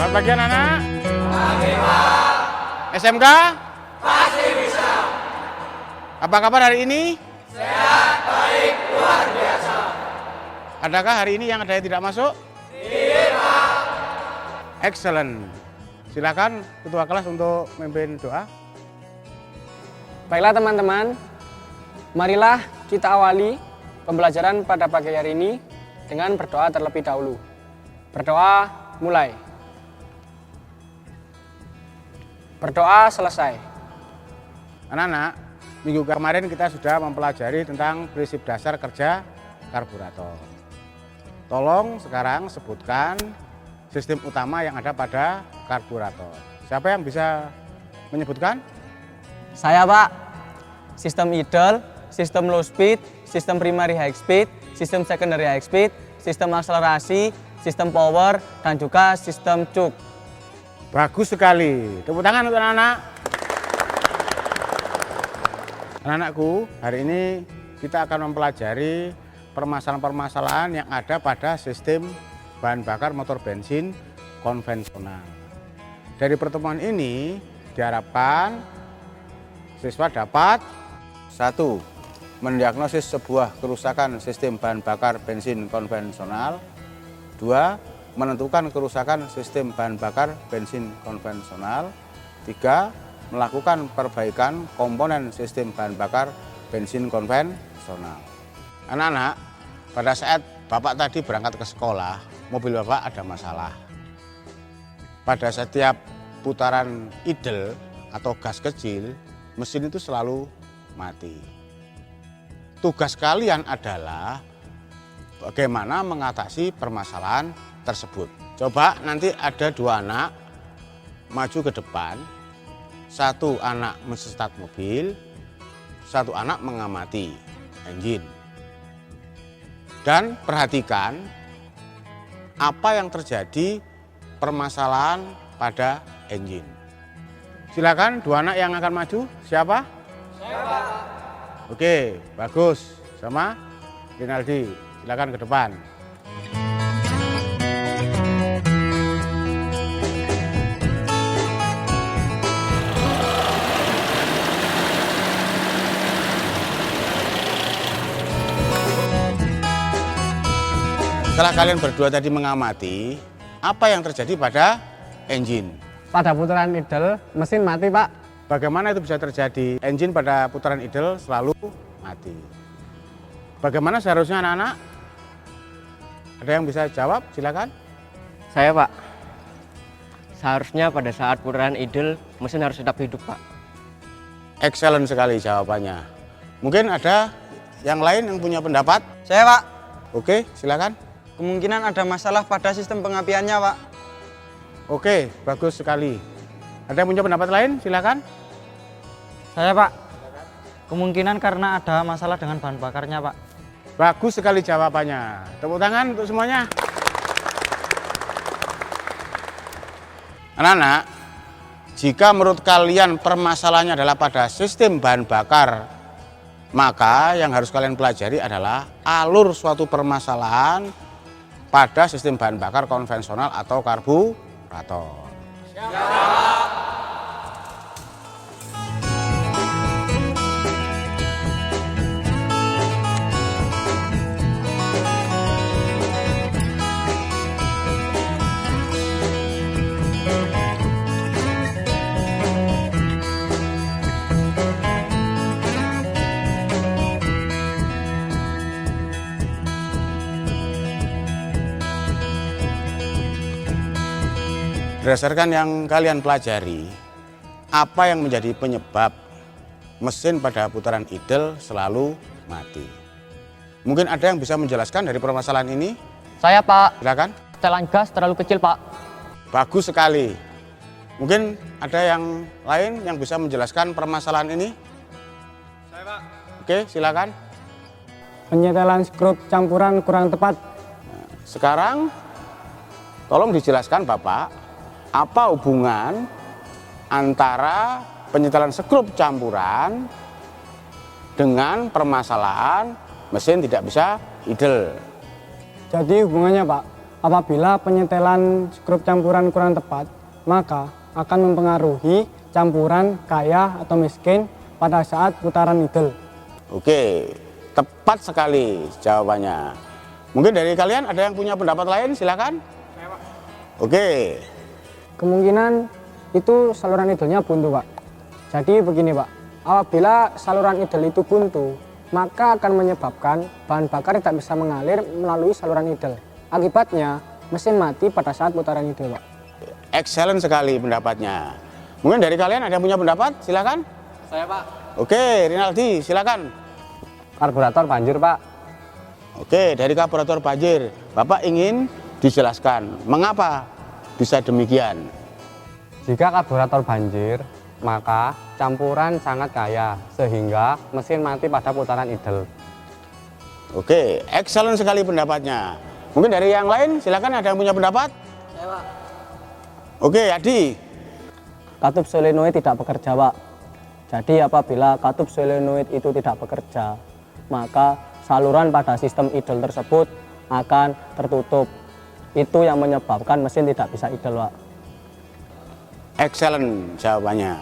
Selamat pagi anak-anak. Pagi, Pak. SMK? Pasti bisa. Apa kabar hari ini? Sehat, baik, luar biasa. Adakah hari ini yang ada yang tidak masuk? Tidak, Pak. Excellent. Silakan ketua kelas untuk memimpin doa. Baiklah teman-teman, marilah kita awali pembelajaran pada pagi hari ini dengan berdoa terlebih dahulu. Berdoa mulai. Berdoa selesai. Anak-anak, minggu kemarin kita sudah mempelajari tentang prinsip dasar kerja karburator. Tolong sekarang sebutkan sistem utama yang ada pada karburator. Siapa yang bisa menyebutkan? Saya, Pak. Sistem idle, sistem low speed, sistem primary high speed, sistem secondary high speed, sistem akselerasi, sistem power, dan juga sistem cuk. Bagus sekali. Tepuk tangan untuk anak-anak. Anak-anakku, hari ini kita akan mempelajari permasalahan-permasalahan yang ada pada sistem bahan bakar motor bensin konvensional. Dari pertemuan ini diharapkan siswa dapat 1. Mendiagnosis sebuah kerusakan sistem bahan bakar bensin konvensional. 2. Menentukan kerusakan sistem bahan bakar bensin konvensional. 3. Melakukan perbaikan komponen sistem bahan bakar bensin konvensional. Anak-anak, pada saat Bapak tadi berangkat ke sekolah, mobil Bapak ada masalah. Pada setiap putaran idle atau gas kecil, mesin itu selalu mati. Tugas kalian adalah bagaimana mengatasi permasalahan tersebut. Coba nanti ada 2 anak maju ke depan, 1 anak menstart mobil, 1 anak mengamati engine. Dan perhatikan apa yang terjadi permasalahan pada engine. Silakan 2 anak yang akan maju. Siapa? Saya, Pak. Oke, bagus. Sama Rinaldi. Silakan ke depan. Setelah kalian berdua tadi mengamati, apa yang terjadi pada engine? Pada putaran idle, mesin mati, Pak. Bagaimana itu bisa terjadi? Engine pada putaran idle selalu mati. Bagaimana seharusnya anak-anak? Ada yang bisa jawab? Silakan. Saya, Pak. Seharusnya pada saat putaran idle, mesin harus tetap hidup, Pak. Excellent sekali jawabannya. Mungkin ada yang lain yang punya pendapat? Saya, Pak. Oke, silakan. Kemungkinan ada masalah pada sistem pengapiannya, Pak. Oke, bagus sekali. Ada yang punya pendapat lain? Silakan. Saya, Pak. Kemungkinan karena ada masalah dengan bahan bakarnya, Pak. Bagus sekali jawabannya. Tepuk tangan untuk semuanya. Anak-anak, jika menurut kalian permasalahannya adalah pada sistem bahan bakar, maka yang harus kalian pelajari adalah alur suatu permasalahan pada sistem bahan bakar konvensional atau karburator. Berdasarkan yang kalian pelajari, apa yang menjadi penyebab mesin pada putaran idle selalu mati? Mungkin ada yang bisa menjelaskan dari permasalahan ini? Saya, Pak. Silakan. Setelan gas terlalu kecil, Pak. Bagus sekali. Mungkin ada yang lain yang bisa menjelaskan permasalahan ini? Saya, Pak. Oke, silakan. Penyetelan skrup campuran kurang tepat. Sekarang tolong dijelaskan Bapak, apa hubungan antara penyetelan skrup campuran dengan permasalahan mesin tidak bisa idle? Jadi hubungannya, Pak, Apabila penyetelan skrup campuran kurang tepat, maka akan mempengaruhi campuran kaya atau miskin pada saat putaran idle. Oke, tepat sekali jawabannya. Mungkin dari kalian ada yang punya pendapat lain, silakan. Oke. Kemungkinan itu saluran idle-nya buntu, Pak. Jadi begini, Pak. Apabila saluran idle itu buntu, maka akan menyebabkan bahan bakar tidak bisa mengalir melalui saluran idle. Akibatnya, mesin mati pada saat putaran idle, Pak. Excellent sekali pendapatnya. Mungkin dari kalian ada yang punya pendapat, silakan. Saya, Pak. Oke, Rinaldi, silakan. Karburator banjir, Pak. Oke, dari karburator banjir, Bapak ingin dijelaskan mengapa bisa demikian. Jika karburator banjir, maka campuran sangat kaya sehingga mesin mati pada putaran idle. Oke, excellent sekali pendapatnya. Mungkin dari yang lain, silakan ada yang punya pendapat? Saya, Pak. Oke, Adi. Katup solenoid tidak bekerja, Pak. Jadi apabila katup solenoid itu tidak bekerja, maka saluran pada sistem idle tersebut akan tertutup. Itu yang menyebabkan mesin tidak bisa idle, Pak. Excellent jawabannya.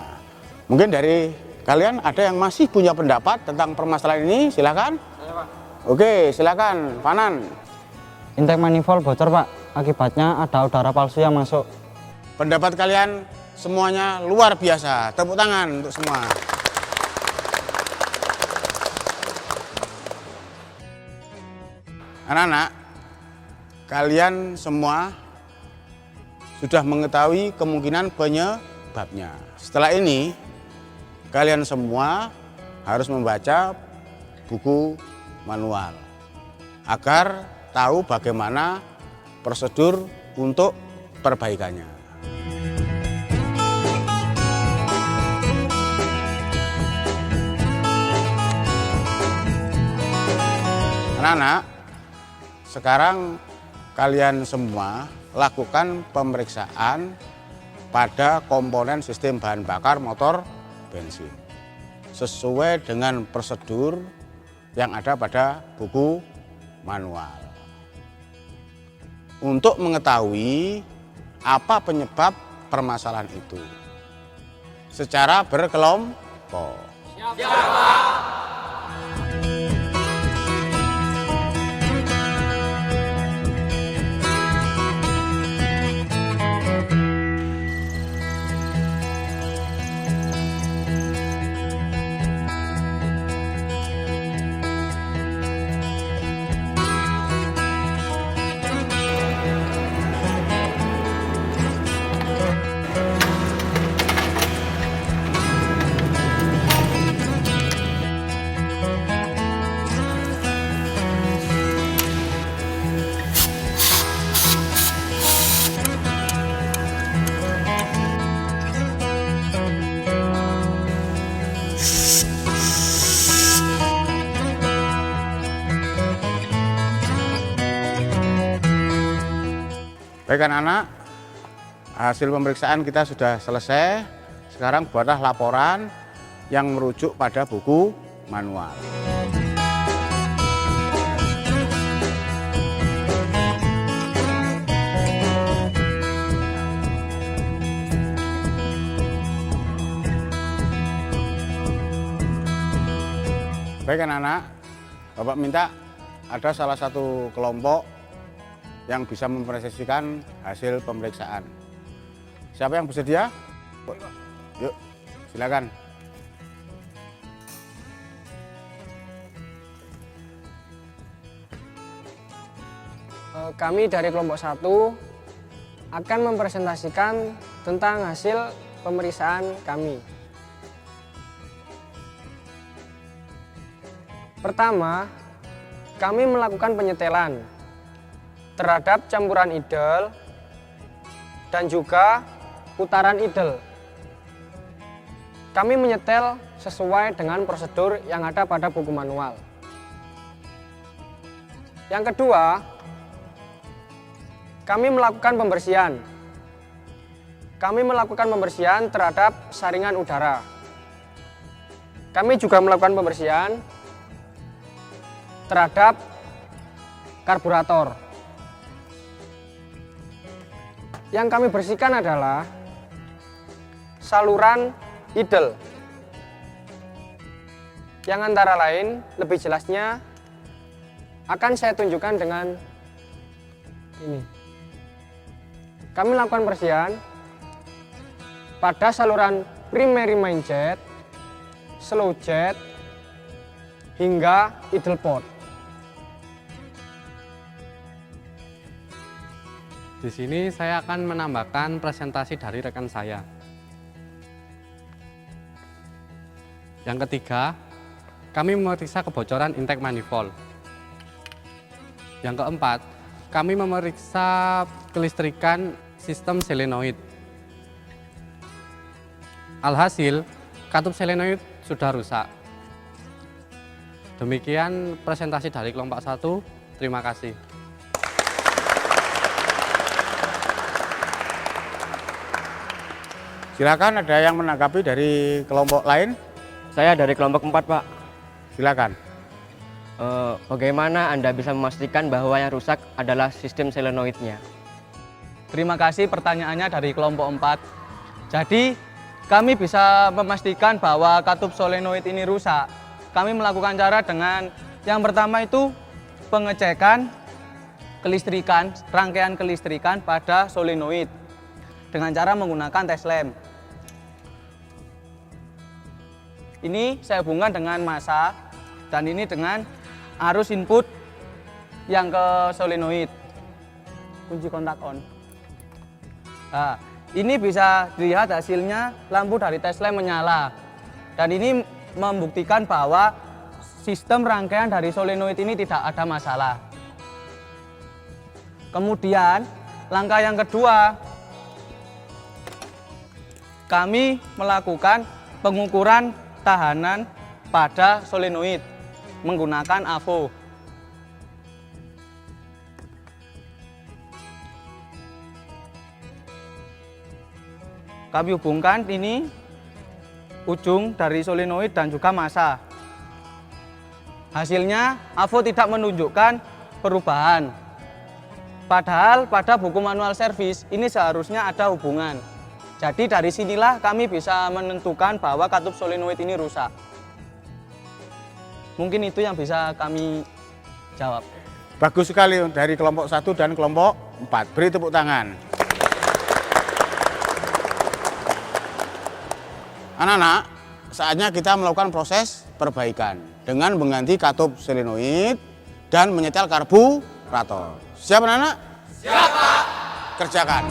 Mungkin dari kalian ada yang masih punya pendapat tentang permasalahan ini, silakan. Saya, Pak. Oke, silakan, Panan. Intake manifold bocor, Pak. Akibatnya ada udara palsu yang masuk. Pendapat kalian semuanya luar biasa. Tepuk tangan untuk semua. Anak-anak, kalian semua sudah mengetahui kemungkinan penyebabnya. Setelah ini, kalian semua harus membaca buku manual agar tahu bagaimana prosedur untuk perbaikannya. Anak-anak, sekarang kalian semua lakukan pemeriksaan pada komponen sistem bahan bakar motor bensin sesuai dengan prosedur yang ada pada buku manual. Untuk mengetahui apa penyebab permasalahan itu secara berkelompok. Baik anak-anak, hasil pemeriksaan kita sudah selesai. Sekarang buatlah laporan yang merujuk pada buku manual. Baik anak-anak, Bapak minta ada salah satu kelompok yang bisa mempresentasikan hasil pemeriksaan. Siapa yang bersedia? Yuk, silakan. Kami dari kelompok 1 akan mempresentasikan tentang hasil pemeriksaan kami. Pertama, kami melakukan penyetelan terhadap campuran idle dan juga putaran idle. Kami menyetel sesuai dengan prosedur yang ada pada buku manual. Yang kedua, kami melakukan pembersihan. Kami melakukan pembersihan terhadap saringan udara. Kami juga melakukan pembersihan terhadap karburator. Yang kami bersihkan adalah saluran idle. Yang antara lain, lebih jelasnya akan saya tunjukkan dengan ini. Kami melakukan persiapan pada saluran primary main jet, slow jet, hingga idle port. Di sini saya akan menambahkan presentasi dari rekan saya. Yang ketiga, kami memeriksa kebocoran intake manifold. Yang keempat, kami memeriksa kelistrikan sistem solenoid. Alhasil, katup solenoid sudah rusak. Demikian presentasi dari kelompok 1. Terima kasih. Silakan, ada yang menanggapi dari kelompok lain? Saya dari kelompok 4, Pak. Silakan. Bagaimana Anda bisa memastikan bahwa yang rusak adalah sistem solenoidnya? Terima kasih pertanyaannya dari kelompok 4. Jadi, kami bisa memastikan bahwa katup solenoid ini rusak. Kami melakukan cara dengan yang pertama itu pengecekan kelistrikan, rangkaian kelistrikan pada solenoid dengan cara menggunakan tes lem. Ini saya hubungkan dengan massa dan ini dengan arus input yang ke solenoid. Kunci kontak on. Nah, ini bisa dilihat hasilnya lampu dari tes lem menyala. Dan ini membuktikan bahwa sistem rangkaian dari solenoid ini tidak ada masalah. Kemudian langkah yang kedua, kami melakukan pengukuran tahanan pada solenoid menggunakan AVO. Kami hubungkan ini ujung dari solenoid dan juga massa. Hasilnya AVO tidak menunjukkan perubahan. Padahal pada buku manual servis ini seharusnya ada hubungan. Jadi dari sinilah kami bisa menentukan bahwa katup solenoid ini rusak. Mungkin itu yang bisa kami jawab. Bagus sekali dari kelompok 1 dan kelompok 4. Beri tepuk tangan. Anak-anak, saatnya kita melakukan proses perbaikan dengan mengganti katup solenoid dan menyetel karburator. Siap anak-anak? Siap, Pak. Kerjakan.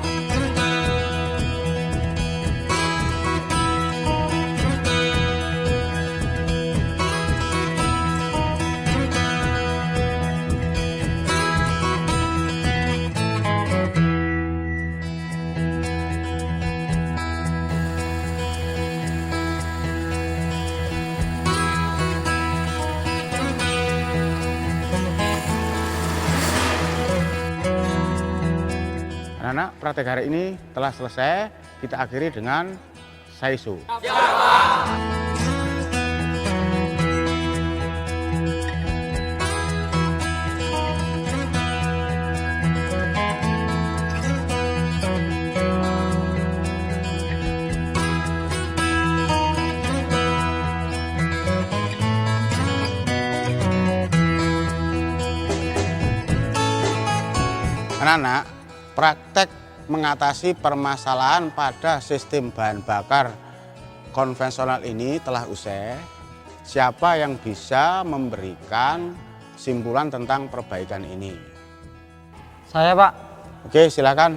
Anak-anak, praktek hari ini telah selesai. Kita akhiri dengan Saisu. Anak-anak, praktek mengatasi permasalahan pada sistem bahan bakar konvensional ini telah usai. Siapa yang bisa memberikan simpulan tentang perbaikan ini? Saya, Pak. Oke, silakan.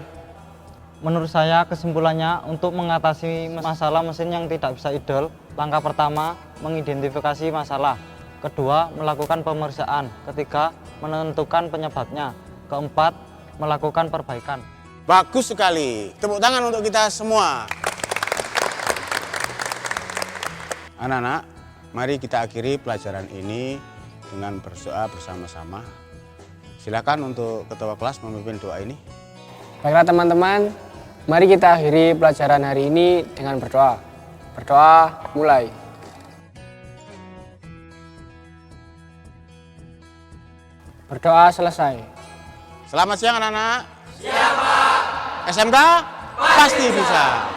Menurut saya kesimpulannya untuk mengatasi masalah mesin yang tidak bisa idle, langkah pertama mengidentifikasi masalah. Kedua, melakukan pemeriksaan. Ketiga, menentukan penyebabnya. Keempat, melakukan perbaikan. Bagus sekali. Tepuk tangan untuk kita semua. Anak-anak, mari kita akhiri pelajaran ini dengan berdoa bersama-sama. Silakan untuk ketua kelas memimpin doa ini. Baiklah teman-teman, mari kita akhiri pelajaran hari ini dengan berdoa. Berdoa mulai. Berdoa selesai. Selamat siang anak-anak. Siap, Pak. SMK pasti bisa.